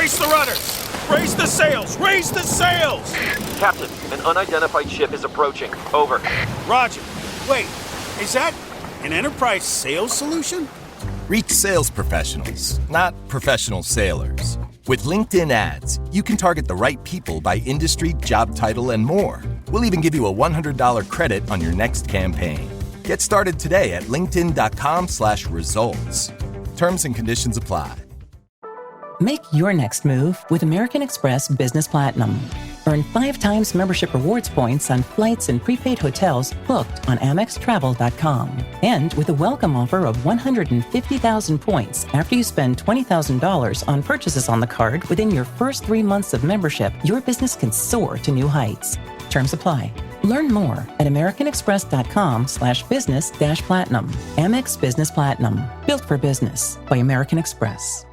Brace the rudders! Raise the sails! Raise the sails! Captain, an unidentified ship is approaching. Over. Roger. Wait, is that an enterprise sales solution? Reach sales professionals, not professional sailors. With LinkedIn ads, you can target the right people by industry, job title, and more. We'll even give you a $100 credit on your next campaign. Get started today at linkedin.com/results. Terms and conditions apply. Make your next move with American Express Business Platinum. Earn 5 times membership rewards points on flights and prepaid hotels booked on AmexTravel.com. And with a welcome offer of 150,000 points after you spend $20,000 on purchases on the card within your first 3 months of membership, your business can soar to new heights. Terms apply. Learn more at americanexpress.com/business-platinum. Amex Business Platinum. Built for business by American Express.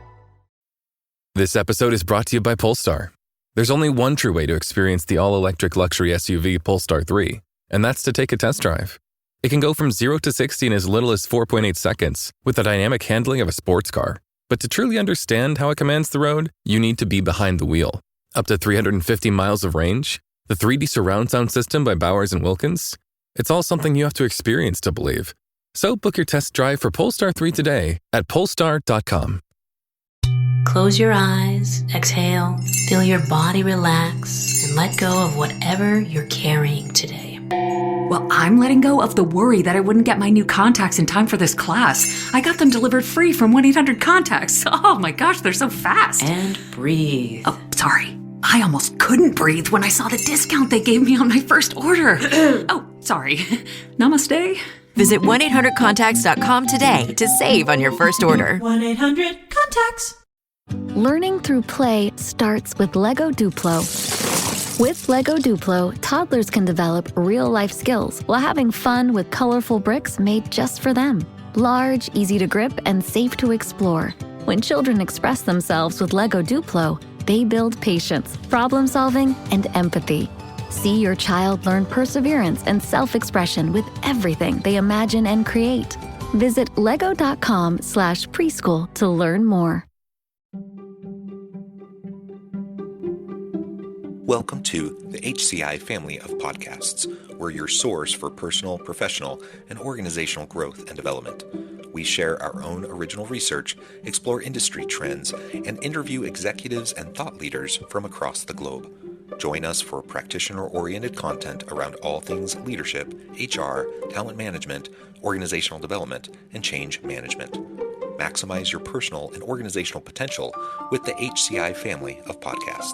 This episode is brought to you by Polestar. There's only one true way to experience the all-electric luxury SUV Polestar 3, and that's to take a test drive. It can go from 0 to 60 in as little as 4.8 seconds with the dynamic handling of a sports car. But to truly understand how it commands the road, you need to be behind the wheel. Up to 350 miles of range, the 3D surround sound system by Bowers & Wilkins. It's all something you have to experience to believe. So book your test drive for Polestar 3 today at polestar.com. Close your eyes, exhale, feel your body relax, and let go of whatever you're carrying today. Well, I'm letting go of the worry that I wouldn't get my new contacts in time for this class. I got them delivered free from 1-800-CONTACTS. Oh my gosh, they're so fast. And breathe. Oh, sorry. I almost couldn't breathe when I saw the discount they gave me on my first order. Oh, sorry. Namaste. Visit 1-800-CONTACTS.com today to save on your first order. 1-800-CONTACTS. Learning through play starts with Lego Duplo. With Lego Duplo, toddlers can develop real-life skills while having fun with colorful bricks made just for them. Large, easy to grip, and safe to explore. When children express themselves with Lego Duplo, they build patience, problem-solving, and empathy. See your child learn perseverance and self-expression with everything they imagine and create. Visit lego.com/preschool to learn more. Welcome to the HCI family of podcasts. We're your source for personal, professional, and organizational growth and development. We share our own original research, explore industry trends, and interview executives and thought leaders from across the globe. Join us for practitioner-oriented content around all things leadership, HR, talent management, organizational development, and change management. Maximize your personal and organizational potential with the HCI family of podcasts.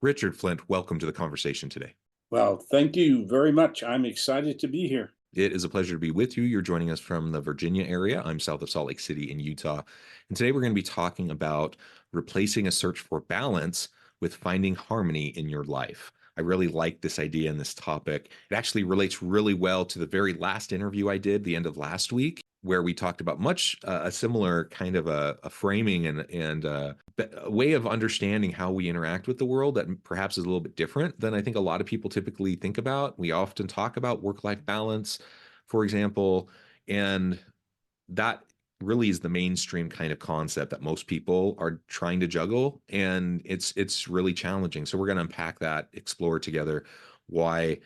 Richard Flint, welcome to the conversation today. Well, thank you very much. I'm excited to be here. It is a pleasure to be with you. You're joining us from the Virginia area. I'm south of Salt Lake City in Utah. And today we're going to be talking about replacing a search for balance with finding harmony in your life. I really like this idea and this topic. It actually relates really well to the very last interview I did the end of last week, where we talked about much a similar kind of a framing and a way of understanding how we interact with the world that perhaps is a little bit different than I think a lot of people typically think about. We often talk about work-life balance, for example, and that really is the mainstream kind of concept that most people are trying to juggle, and it's really challenging. So we're going to unpack that, explore together why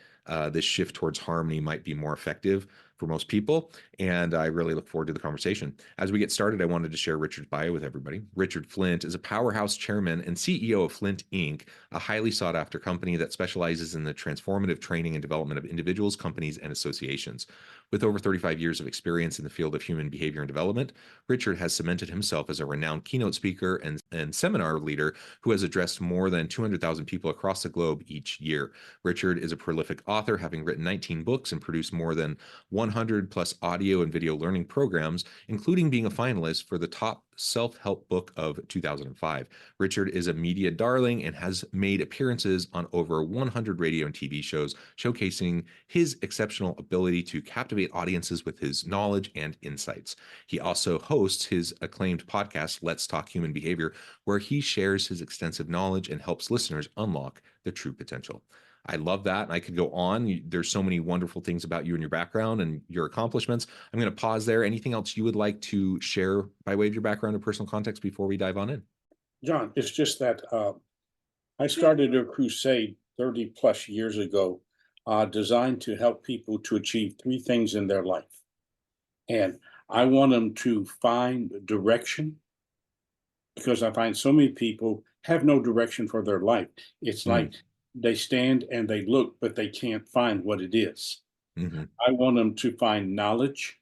this shift towards harmony might be more effective for most people, and I really look forward to the conversation. As we get started, I wanted to share Richard's bio with everybody. Richard Flint is a powerhouse chairman and CEO of Flint, Inc., a highly sought-after company that specializes in the transformative training and development of individuals, companies, and associations. With over 35 years of experience in the field of human behavior and development, Richard has cemented himself as a renowned keynote speaker and seminar leader who has addressed more than 200,000 people across the globe each year. Richard is a prolific author, having written 19 books and produced more than 100 plus audio audio and video learning programs, including being a finalist for the top self-help book of 2005. Richard is a media darling and has made appearances on over 100 radio and TV shows, showcasing his exceptional ability to captivate audiences with his knowledge and insights. He also hosts his acclaimed podcast, Let's Talk Human Behavior, where he shares his extensive knowledge and helps listeners unlock their true potential. I love that. And I could go on. There's so many wonderful things about you and your background and your accomplishments. I'm going to pause there. Anything else you would like to share by way of your background or personal context before we dive on in? John, it's just that I started a crusade 30 plus years ago designed to help people to achieve three things in their life. And I want them to find direction, because I find so many people have no direction for their life. It's like they stand and they look, but they can't find what it is. I want them to find knowledge,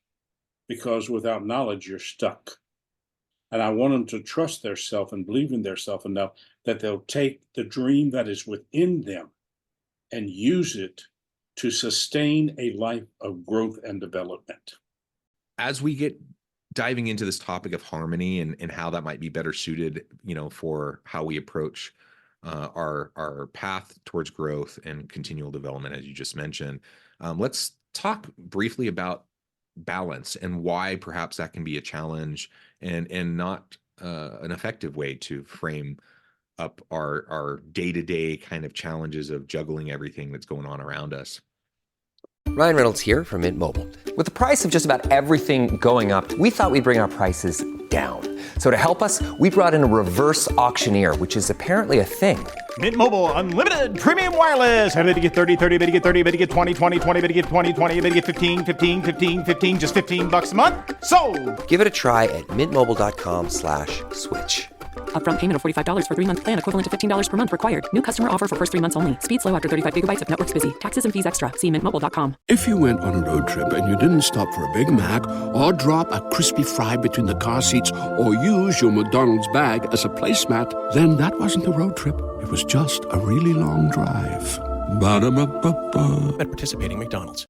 because without knowledge, you're stuck. And I want them to trust theirself and believe in theirself enough that they'll take the dream that is within them and use it to sustain a life of growth and development. As we get diving into this topic of harmony and how that might be better suited, for how we approach our path towards growth and continual development, as you just mentioned. Let's talk briefly about balance and why perhaps that can be a challenge and not an effective way to frame up our day-to-day kind of challenges of juggling everything that's going on around us. Ryan Reynolds here from Mint Mobile. With the price of just about everything going up, we thought we'd bring our prices down. So to help us, we brought in a reverse auctioneer, which is apparently a thing. Mint Mobile Unlimited Premium Wireless. How to get 30, 30, bit to get 30, bit to get 20, 20, 20, bit to get 20, 20, bit to get 15, 15, 15, 15, just $15 a month? Sold! Give it a try at mintmobile.com/switch. Upfront payment of $45 for 3-month plan, equivalent to $15 per month required. New customer offer for first 3 months only. Speed slow after 35 gigabytes if network's busy. Taxes and fees extra. See mintmobile.com. If you went on a road trip and you didn't stop for a Big Mac or drop a crispy fry between the car seats or use your McDonald's bag as a placemat, then that wasn't a road trip. It was just a really long drive. Ba-da-ba-ba-ba. At participating McDonald's.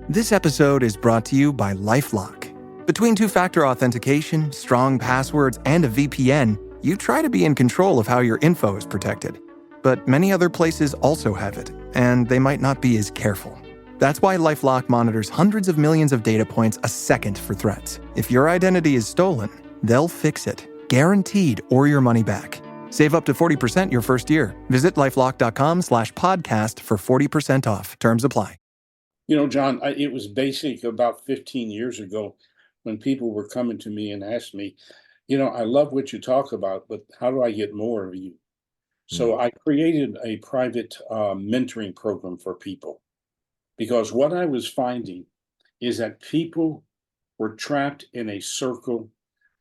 This episode is brought to you by LifeLock. Between two-factor authentication, strong passwords, and a VPN, you try to be in control of how your info is protected. But many other places also have it, and they might not be as careful. That's why LifeLock monitors hundreds of millions of data points a second for threats. If your identity is stolen, they'll fix it, guaranteed, or your money back. Save up to 40% your first year. Visit LifeLock.com/podcast for 40% off. Terms apply. John, it was basic about 15 years ago when people were coming to me and asked me, I love what you talk about, but how do I get more of you? So I created a private mentoring program for people, because what I was finding is that people were trapped in a circle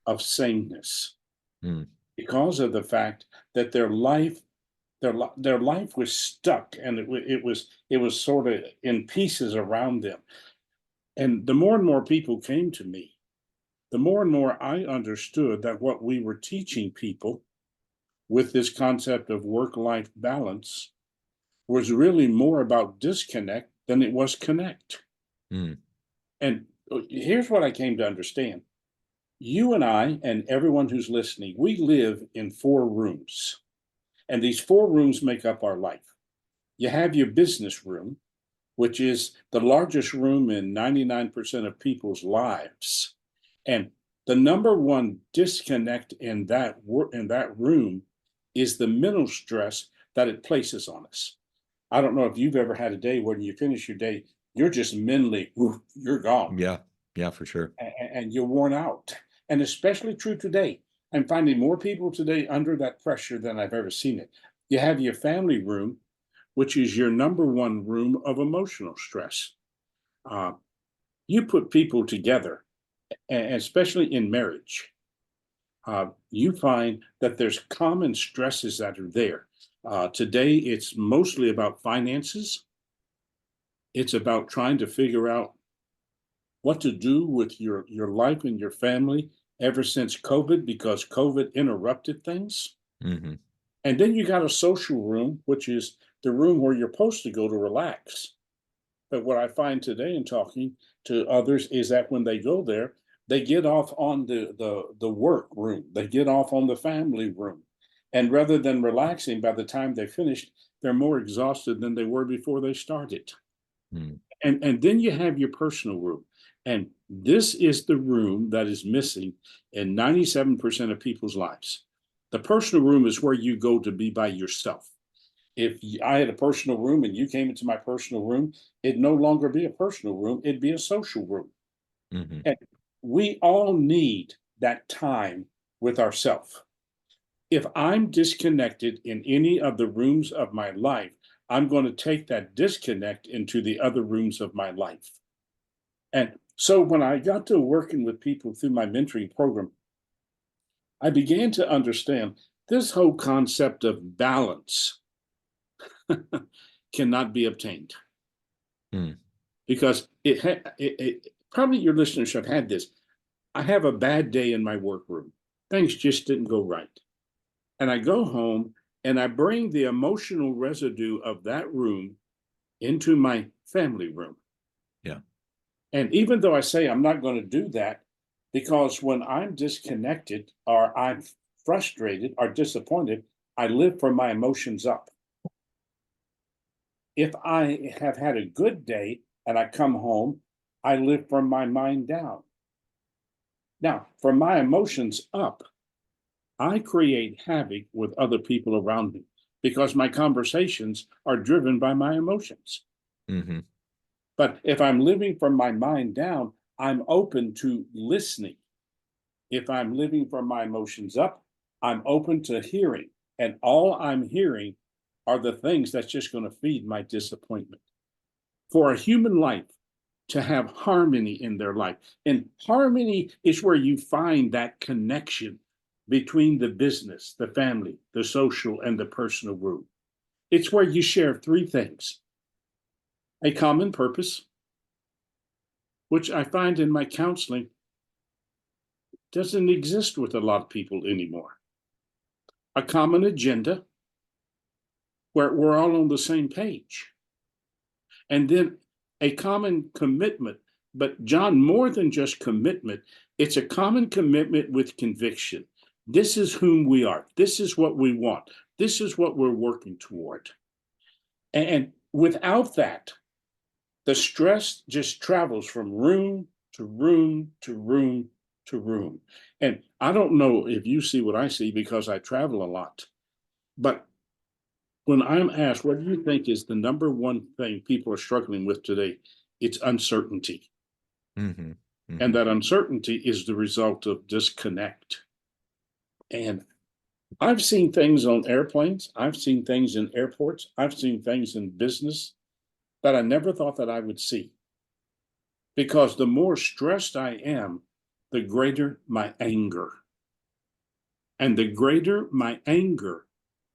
of sameness because of the fact that their life was stuck, and it was sort of in pieces around them. And the more and more people came to me, the more and more I understood that what we were teaching people with this concept of work-life balance was really more about disconnect than it was connect. And here's what I came to understand. You and I and everyone who's listening, we live in 4 rooms. And these 4 rooms make up our life. You have your business room, which is the largest room in 99% of people's lives. And the number one disconnect in that room is the mental stress that it places on us. I don't know if you've ever had a day when you finish your day, you're just mentally, you're gone. Yeah, for sure. And you're worn out. And especially true today. I'm finding more people today under that pressure than I've ever seen it. You have your family room, which is your number one room of emotional stress. You put people together, and especially in marriage, you find that there's common stresses that are there. Today, it's mostly about finances. It's about trying to figure out what to do with your life and your family ever since COVID, because COVID interrupted things. And then you got a social room, which is the room where you're supposed to go to relax. But what I find today in talking to others is that when they go there, they get off on the work room, they get off on the family room. And rather than relaxing, by the time they finished, they're more exhausted than they were before they started. And then you have your personal room. And this is the room that is missing in 97% of people's lives. The personal room is where you go to be by yourself. If I had a personal room and you came into my personal room, it'd no longer be a personal room, it'd be a social room. And we all need that time with ourselves. If I'm disconnected in any of the rooms of my life, I'm going to take that disconnect into the other rooms of my life. And so when I got to working with people through my mentoring program, I began to understand this whole concept of balance cannot be obtained. Because it probably your listeners have had this. I have a bad day in my workroom. Things just didn't go right. And I go home and I bring the emotional residue of that room into my family room. Yeah. And even though I say I'm not going to do that, because when I'm disconnected or I'm frustrated or disappointed, I live from my emotions up. If I have had a good day and I come home, I live from my mind down. Now, from my emotions up, I create havoc with other people around me because my conversations are driven by my emotions. But if I'm living from my mind down, I'm open to listening. If I'm living from my emotions up, I'm open to hearing. And all I'm hearing are the things that's just going to feed my disappointment. For a human life to have harmony in their life, and harmony is where you find that connection between the business, the family, the social, and the personal room. It's where you share three things: a common purpose, which I find in my counseling doesn't exist with a lot of people anymore; a common agenda, where we're all on the same page; and then a common commitment. But John, more than just commitment, it's a common commitment with conviction. This is whom we are. This is what we want. This is what we're working toward. And without that, the stress just travels from room to room to room to room. And I don't know if you see what I see because I travel a lot. But when I'm asked, what do you think is the number one thing people are struggling with today? It's uncertainty. And that uncertainty is the result of disconnect. And I've seen things on airplanes. I've seen things in airports. I've seen things in business that I never thought that I would see. Because the more stressed I am, the greater my anger. And the greater my anger,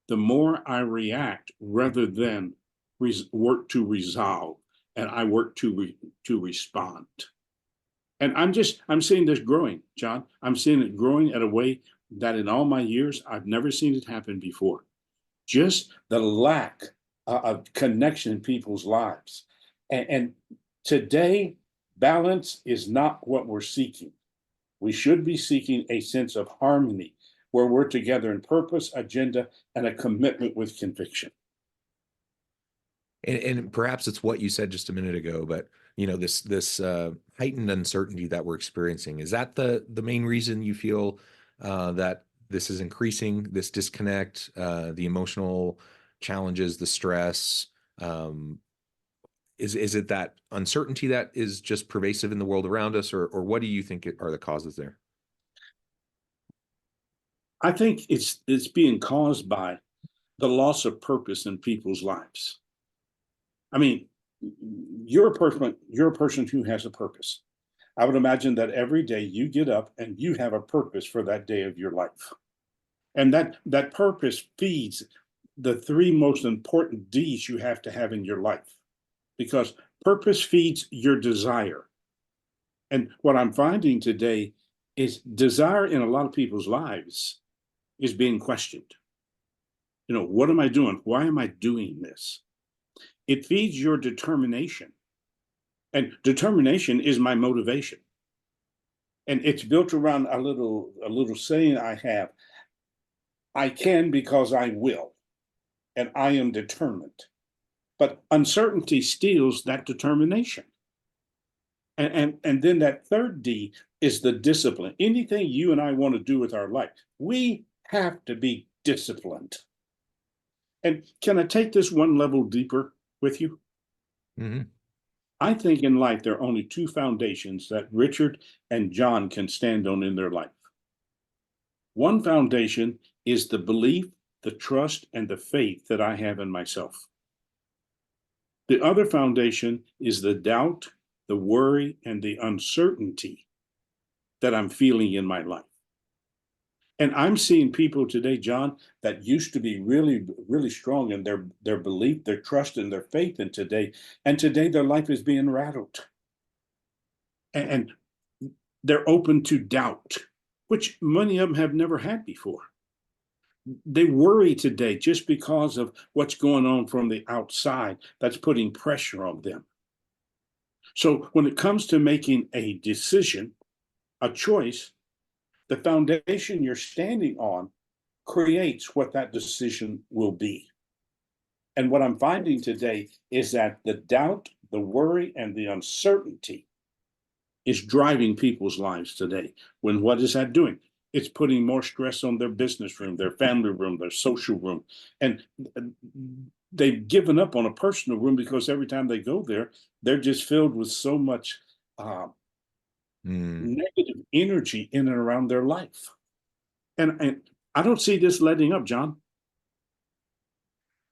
the more I react rather than work to resolve. And I work to respond. And I'm seeing this growing, John. I'm seeing it growing at a way that in all my years, I've never seen it happen before. Just the lack of connection in people's lives. And today, balance is not what we're seeking. We should be seeking a sense of harmony where we're together in purpose, agenda, and a commitment with conviction. And perhaps it's what you said just a minute ago, but this heightened uncertainty that we're experiencing, is that the main reason you feel that this is increasing, this disconnect, the emotional challenges, the stress? Is it that uncertainty that is just pervasive in the world around us, or what do you think are the causes there? I think it's being caused by the loss of purpose in people's lives. I mean, you're a person who has a purpose. I would imagine that every day you get up and you have a purpose for that day of your life. And that purpose feeds the three most important D's you have to have in your life, because purpose feeds your desire. And what I'm finding today is desire in a lot of people's lives is being questioned. What am I doing? Why am I doing this? It feeds your determination. And determination is my motivation. And it's built around a little saying I have. I can because I will, and I am determined. But uncertainty steals that determination. And then that third D is the discipline. Anything you and I want to do with our life, we have to be disciplined. And can I take this one level deeper with you? Mm-hmm. I think in life there are only two foundations that Richard and John can stand on in their life. One foundation is the belief, the trust, and the faith that I have in myself. The other foundation is the doubt, the worry, and the uncertainty that I'm feeling in my life. And I'm seeing people today, John, that used to be really, really strong in their belief, their trust, and their faith in today. And today their life is being rattled. And they're open to doubt, which many of them have never had before. They worry today just because of what's going on from the outside that's putting pressure on them. So when it comes to making a decision, a choice, the foundation you're standing on creates what that decision will be. And what I'm finding today is that the doubt, the worry, and the uncertainty is driving people's lives today. When what is that doing? It's putting more stress on their business room, their family room, their social room. And they've given up on a personal room because every time they go there, they're just filled with so much negative energy in and around their life. And I don't see this letting up, John.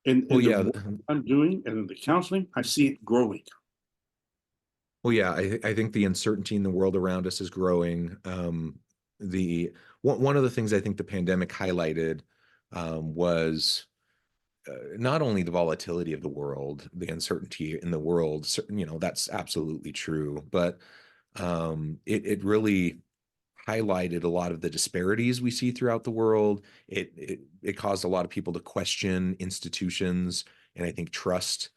In the work I'm doing and in the counseling, I see it growing. Well, yeah, I think the uncertainty in the world around us is growing. One of the things I think the pandemic highlighted was not only the volatility of the world, the uncertainty in the world. That's absolutely true, but it really highlighted a lot of the disparities we see throughout the world. It caused a lot of people to question institutions, and I think trust.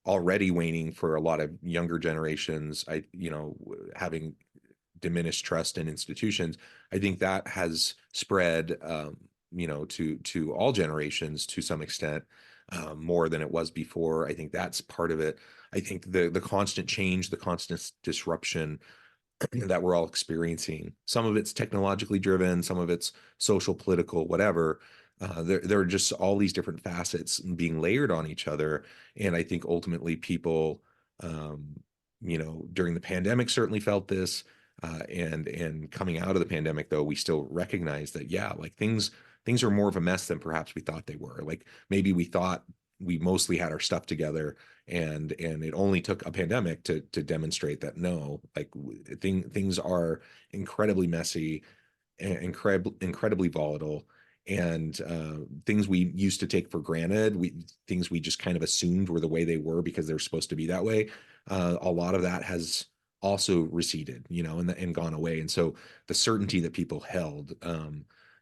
Already waning for a lot of younger generations, having diminished trust in institutions. I think that has spread, to all generations to some extent, more than it was before. I think that's part of it. I think the constant change, the constant disruption that we're all experiencing, some of it's technologically driven, some of it's social, political, whatever. There are just all these different facets being layered on each other. And I think ultimately people, during the pandemic certainly felt this, and coming out of the pandemic, though, we still recognize that, like things are more of a mess than perhaps we thought they were. Like maybe we thought we mostly had our stuff together, and it only took a pandemic to demonstrate that no, like things are incredibly messy, incredibly volatile. And things we used to take for granted, things we just kind of assumed were the way they were because they're supposed to be that way. A lot of that has also receded, and gone away. And so the certainty that people held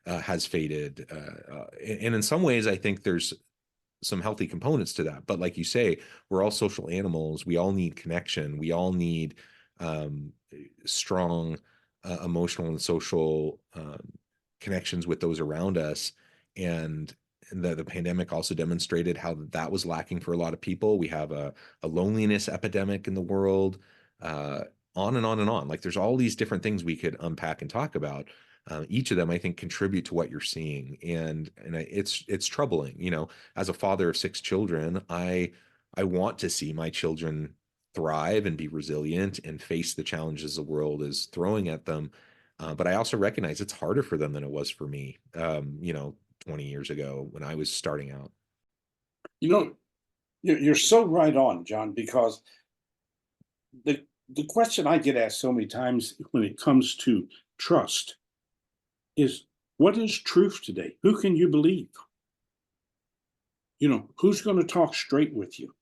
has faded. And in some ways, I think there's some healthy components to that. But like you say, we're all social animals. We all need connection. We all need strong emotional and social connections with those around us. And the pandemic also demonstrated how that was lacking for a lot of people. We have a loneliness epidemic in the world, on and on and on. Like there's all these different things we could unpack and talk about. Each of them, I think, contribute to what you're seeing. And it's troubling. As a father of 6 children, I want to see my children thrive and be resilient and face the challenges the world is throwing at them. But I also recognize it's harder for them than it was for me, 20 years ago when I was starting out. You're so right on, John, because the question I get asked so many times when it comes to trust is, what is truth today? Who can you believe? Who's going to talk straight with you?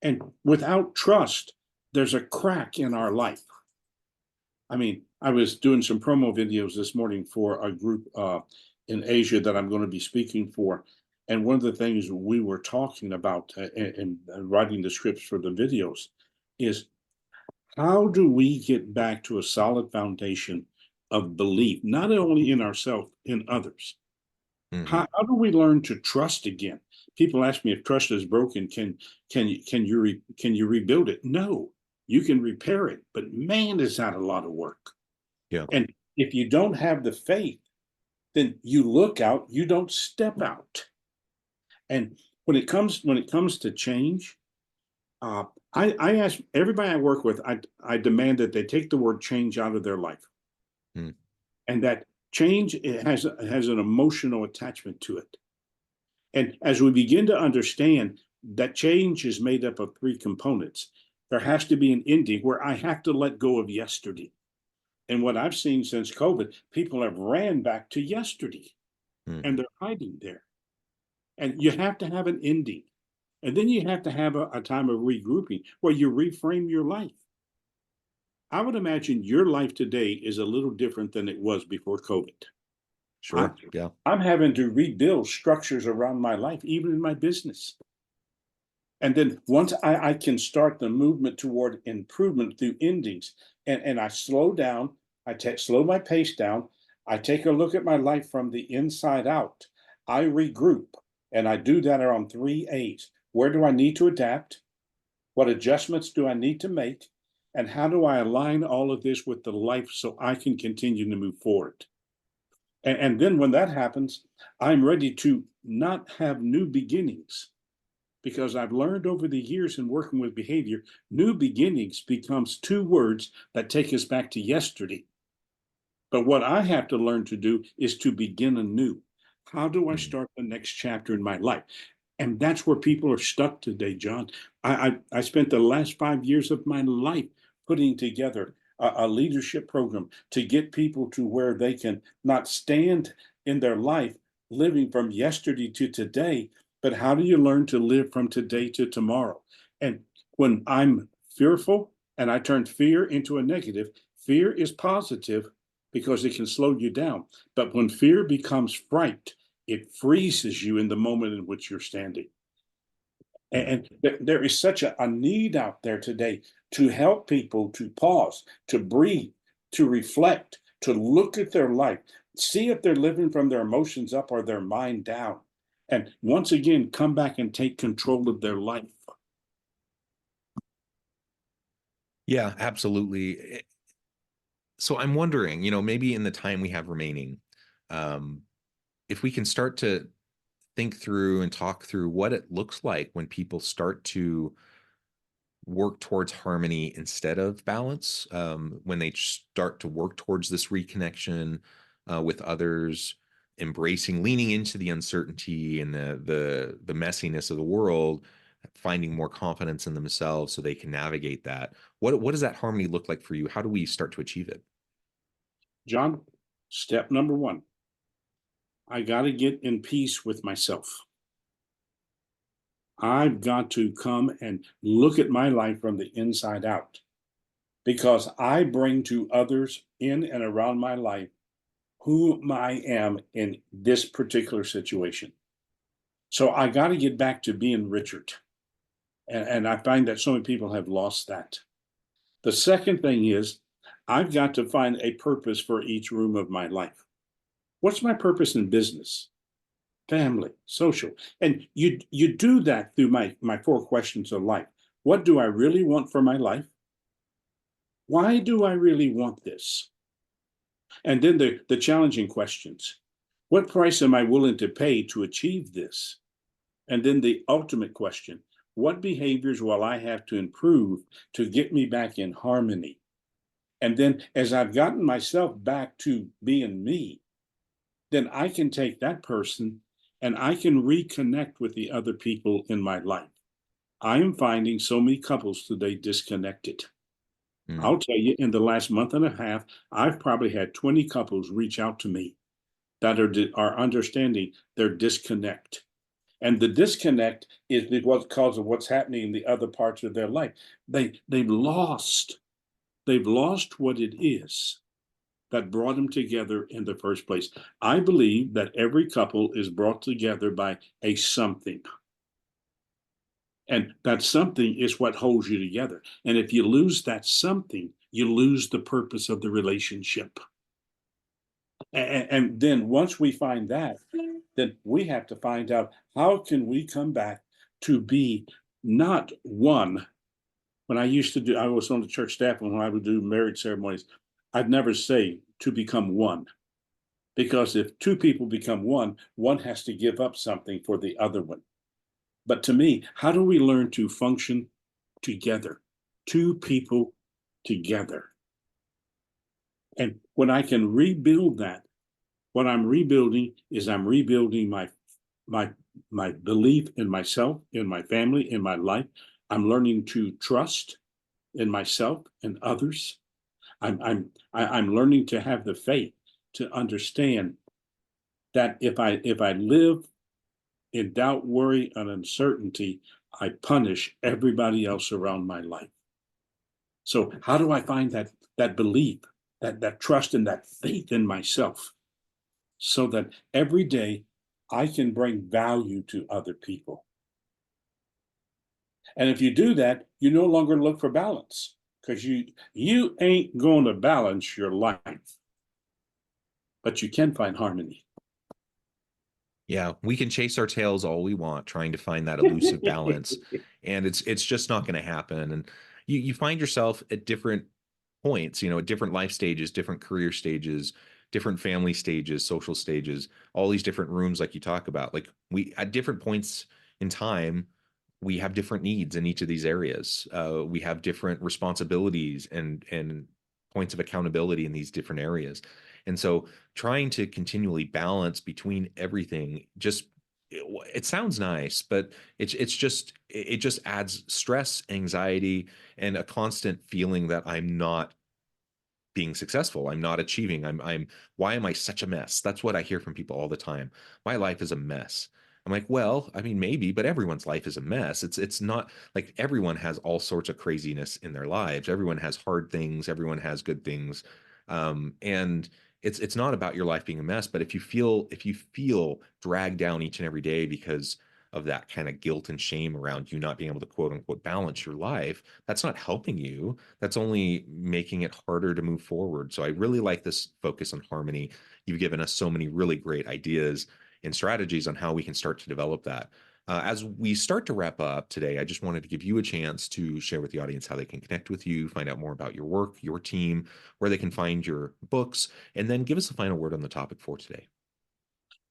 And without trust, there's a crack in our life. I mean, I was doing some promo videos this morning for a group in Asia that I'm going to be speaking for. And one of the things we were talking about in writing the scripts for the videos is how do we get back to a solid foundation of belief, not only in ourselves, in others? How do we learn to trust again? People ask me if trust is broken, can you rebuild it? No, you can repair it, but man, is that a lot of work. Yeah. And if you don't have the faith, then you look out, you don't step out. And when it comes to change, I ask everybody I work with, I demand that they take the word change out of their life, and that change has an emotional attachment to it. And as we begin to understand that change is made up of three components, there has to be an ending where I have to let go of yesterday. And what I've seen since COVID, people have ran back to yesterday, and they're hiding there. And you have to have an ending. And then you have to have a time of regrouping where you reframe your life. I would imagine your life today is a little different than it was before COVID. Sure. Yeah. I'm having to rebuild structures around my life, even in my business. And then once I can start the movement toward improvement through endings, and I slow down, slow my pace down, I take a look at my life from the inside out, I regroup, and I do that around 3 A's. Where do I need to adapt? What adjustments do I need to make? And how do I align all of this with the life so I can continue to move forward? And then when that happens, I'm ready to not have new beginnings, because I've learned over the years in working with behavior, new beginnings becomes two words that take us back to yesterday. But what I have to learn to do is to begin anew. How do I start the next chapter in my life? And that's where people are stuck today, John. I spent the last 5 years of my life putting together a leadership program to get people to where they can not stand in their life living from yesterday to today, but how do you learn to live from today to tomorrow? And when I'm fearful and I turn fear into a negative, fear is positive because it can slow you down. But when fear becomes fright, it freezes you in the moment in which you're standing. And there is such a need out there today to help people to pause, to breathe, to reflect, to look at their life, see if they're living from their emotions up or their mind down. And once again, come back and take control of their life. Yeah, absolutely. So I'm wondering, maybe in the time we have remaining, if we can start to think through and talk through what it looks like when people start to work towards harmony instead of balance, when they start to work towards this reconnection with others, embracing, leaning into the uncertainty and the messiness of the world, finding more confidence in themselves so they can navigate that. What does that harmony look like for you? How do we start to achieve it? John, step number one, I got to get in peace with myself. I've got to come and look at my life from the inside out, because I bring to others in and around my life whom I am in this particular situation. So I got to get back to being Richard. And I find that so many people have lost that. The second thing is, I've got to find a purpose for each room of my life. What's my purpose in business, family, social? And you do that through my 4 questions of life. What do I really want for my life? Why do I really want this? And then the challenging questions. What price am I willing to pay to achieve this? And then the ultimate question, what behaviors will I have to improve to get me back in harmony? And then as I've gotten myself back to being me, then I can take that person and I can reconnect with the other people in my life. I am finding so many couples today disconnected. I'll tell you, in the last month and a half, I've probably had 20 couples reach out to me that are understanding their disconnect. And the disconnect is because of what's happening in the other parts of their life. They've lost what it is that brought them together in the first place. I believe that every couple is brought together by a something. And that something is what holds you together. And if you lose that something, you lose the purpose of the relationship. And then once we find that, then we have to find out, how can we come back to be not one. When I was on the church staff, and when I would do marriage ceremonies, I'd never say to become one. Because if two people become one has to give up something for the other one. But to me, how do we learn to function together? Two people together. And when I can rebuild that, what I'm rebuilding is I'm rebuilding my belief in myself, in my family, in my life. I'm learning to trust in myself and others. I'm learning to have the faith to understand that if I live in doubt, worry, and uncertainty, I punish everybody else around my life. So how do I find that belief, that trust, and that faith in myself, so that every day I can bring value to other people? And if you do that, you no longer look for balance, because you ain't going to balance your life, but you can find harmony. Yeah, we can chase our tails all we want, trying to find that elusive balance, and it's just not going to happen. And you find yourself at different points, at different life stages, different career stages, different family stages, social stages, all these different rooms, like you talk about. Like, we at different points in time, we have different needs in each of these areas. We have different responsibilities and points of accountability in these different areas. And so trying to continually balance between everything, it sounds nice, but it just adds stress, anxiety, and a constant feeling that I'm not being successful. I'm not achieving. Why am I such a mess? That's what I hear from people all the time. My life is a mess. I'm like, well, I mean, maybe, but everyone's life is a mess. It's not like everyone has all sorts of craziness in their lives. Everyone has hard things. Everyone has good things. And it's not about your life being a mess, but if you feel dragged down each and every day because of that kind of guilt and shame around you not being able to quote unquote balance your life, that's not helping you. That's only making it harder to move forward. So I really like this focus on harmony. You've given us so many really great ideas and strategies on how we can start to develop that. As we start to wrap up today, I just wanted to give you a chance to share with the audience how they can connect with you, find out more about your work, your team, where they can find your books, and then give us a final word on the topic for today.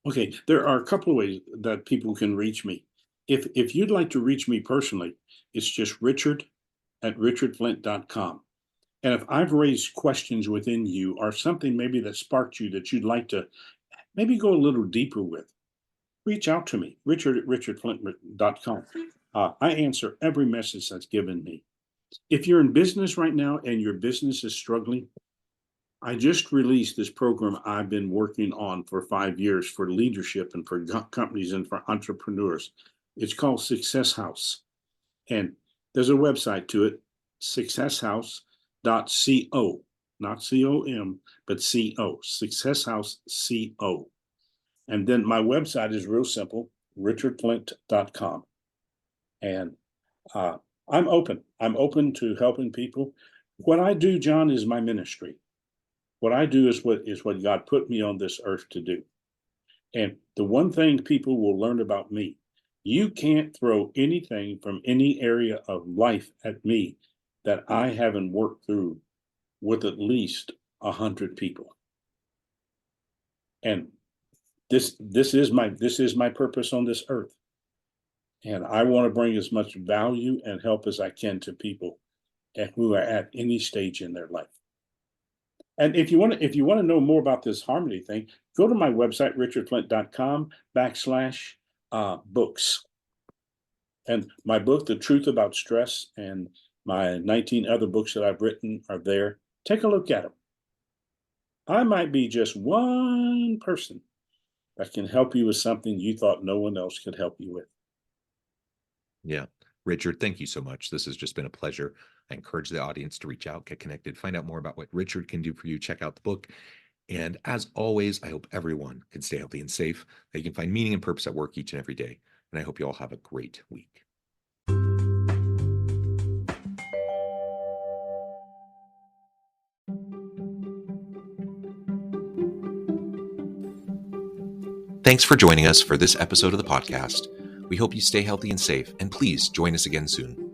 Okay, there are a couple of ways that people can reach me. If you'd like to reach me personally, it's just richard@richardflint.com. And if I've raised questions within you, or something maybe that sparked you that you'd like to maybe go a little deeper with, reach out to me, richard@richardflint.com. I answer every message that's given me. If you're in business right now and your business is struggling, I just released this program I've been working on for 5 years for leadership and for companies and for entrepreneurs. It's called Success House. And there's a website to it, successhouse.co, not C-O-M, but C-O, successhouse.co. And then my website is real simple, richardflint.com. And I'm open. I'm open to helping people. What I do, John, is my ministry. What I do is what God put me on this earth to do. And the one thing people will learn about me, you can't throw anything from any area of life at me that I haven't worked through with at least 100 people. And this is my purpose on this earth. And I want to bring as much value and help as I can to people who are at any stage in their life. And if you want to know more about this harmony thing, go to my website, richardflint.com/books. And my book, The Truth About Stress, and my 19 other books that I've written are there. Take a look at them. I might be just one person that can help you with something you thought no one else could help you with. Yeah. Richard, thank you so much. This has just been a pleasure. I encourage the audience to reach out, get connected, find out more about what Richard can do for you. Check out the book. And as always, I hope everyone can stay healthy and safe, that you can find meaning and purpose at work each and every day. And I hope you all have a great week. Thanks for joining us for this episode of the podcast. We hope you stay healthy and safe, and please join us again soon.